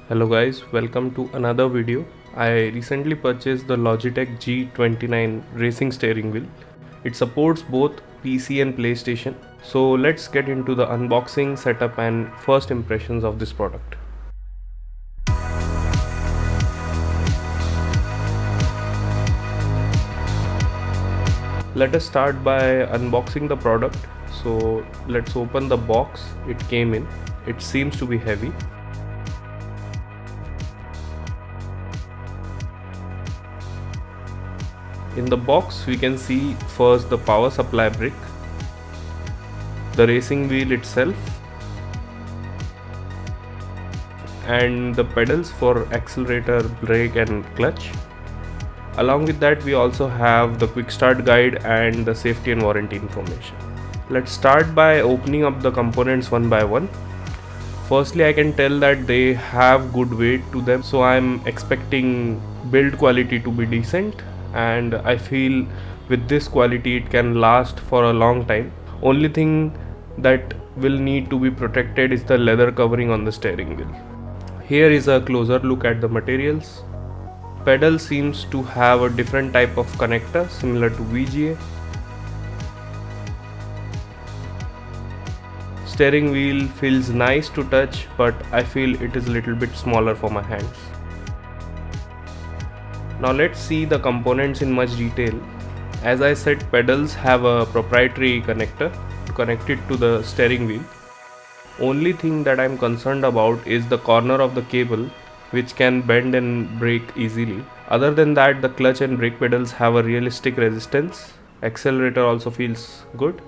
Hello guys, welcome to another video. I recently purchased the Logitech G29 Racing steering wheel. It supports both PC and PlayStation. So let's get into the unboxing, setup and first impressions of this product. Let us start by unboxing the product. So let's open the box it came in. It seems to be heavy. In the box we can see first the power supply brick, the racing wheel itself, and the pedals for accelerator, brake and clutch. Along with that we also have the quick start guide and the safety and warranty information. Let's start by opening up the components one by one. Firstly, I can tell that they have good weight to them, so I'm expecting build quality to be decent, and I feel with this quality it can last for a long time. Only thing that will need to be protected is the leather covering on the steering wheel. Here is a closer look at the materials. Pedal seems to have a different type of connector similar to VGA. Steering wheel feels nice to touch, but I feel it is a little bit smaller for my hands. Now let's see the components in much detail. As I said, pedals have a proprietary connector to connect it to the steering wheel. Only thing that I'm concerned about is the corner of the cable, which can bend and break easily. Other than that, the clutch and brake pedals have a realistic resistance. Accelerator also feels good.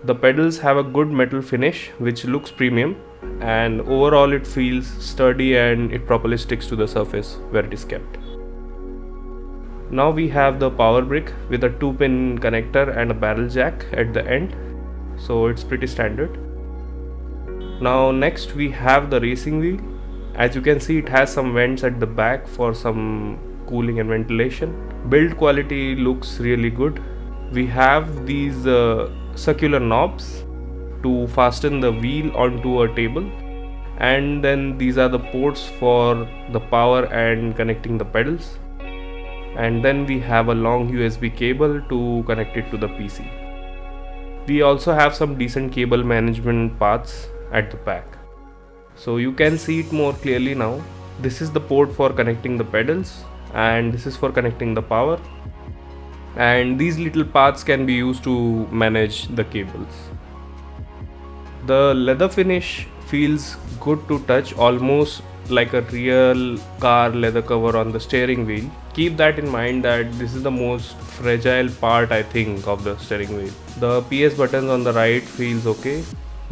The pedals have a good metal finish which looks premium, and overall it feels sturdy and it properly sticks to the surface where it is kept. Now we have the power brick with a 2-pin connector and a barrel jack at the end, so it's pretty standard. Now next we have the racing wheel. As you can see, it has some vents at the back for some cooling and ventilation. Build quality looks really good. We have these circular knobs to fasten the wheel onto a table, and then these are the ports for the power and connecting the pedals, and then we have a long USB cable to connect it to the PC. We also have some decent cable management paths at the back, so you can see it more clearly now. This is the port for connecting the pedals, and this is for connecting the power, and these little paths can be used to manage the cables. The leather finish feels good to touch, almost like a real car leather cover on the steering wheel. Keep that in mind that this is the most fragile part, I think, of the steering wheel. The PS buttons on the right feels okay.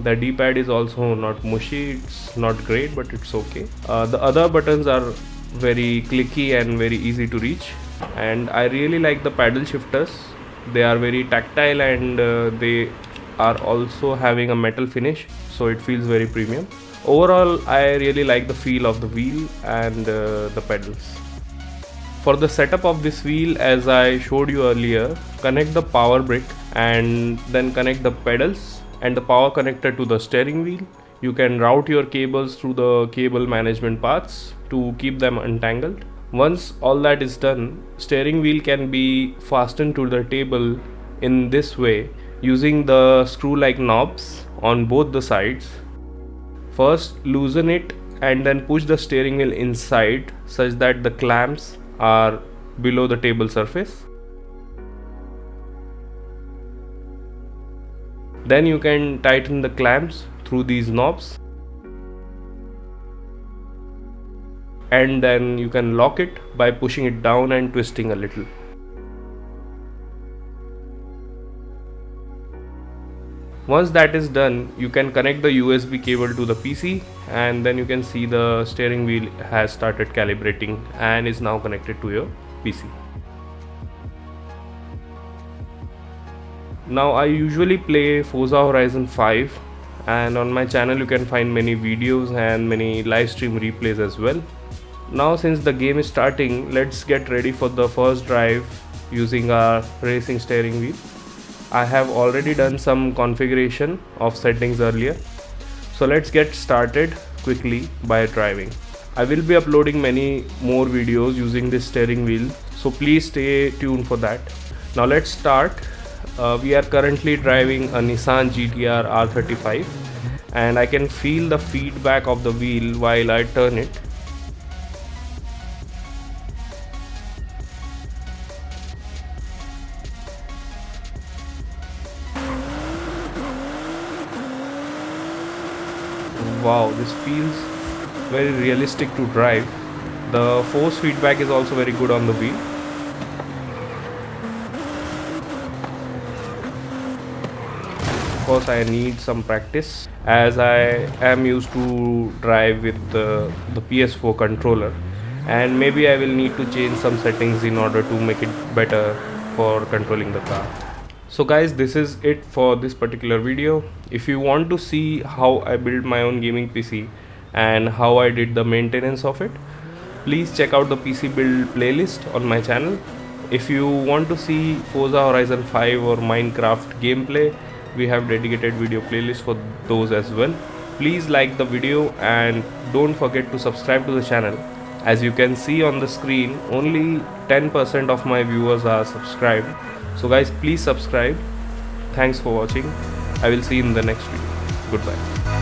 The D-pad is also not mushy, it's not great, but it's okay. The other buttons are very clicky and very easy to reach, and I really like the paddle shifters. They are very tactile, and they are also having a metal finish, so it feels very premium. Overall, I really like the feel of the wheel and the pedals. For the setup of this wheel, as I showed you earlier, connect the power brick and then connect the pedals and the power connector to the steering wheel. You can route your cables through the cable management paths to keep them untangled. Once all that is done, steering wheel can be fastened to the table in this way using the screw-like knobs on both the sides. First, loosen it and then push the steering wheel inside such that the clamps are below the table surface. Then you can tighten the clamps through these knobs, and then you can lock it by pushing it down and twisting a little. Once that is done, you can connect the USB cable to the PC, and then you can see the steering wheel has started calibrating and is now connected to your PC. Now I usually play Forza Horizon 5, and on my channel you can find many videos and many live stream replays as well. Now since the game is starting, let's get ready for the first drive using our racing steering wheel. I have already done some configuration of settings earlier, so let's get started. quickly by driving. I will be uploading many more videos using this steering wheel, so please stay tuned for that. Now let's start. We are currently driving a Nissan GTR R35 and I can feel the feedback of the wheel while I turn it. Wow, this feels very realistic to drive. The force feedback is also very good on the wheel. Of course, I need some practice as I am used to drive with the PS4 controller, and maybe I will need to change some settings in order to make it better for controlling the car. So guys, this is it for this particular video. If you want to see how I built my own gaming PC and how I did the maintenance of it, please check out the PC build playlist on my channel. If you want to see Forza Horizon 5 or Minecraft gameplay, we have dedicated video playlists for those as well. Please like the video and don't forget to subscribe to the channel. As you can see on the screen, only 10% of my viewers are subscribed. So guys, please subscribe. Thanks for watching. I will see you in the next video. Goodbye.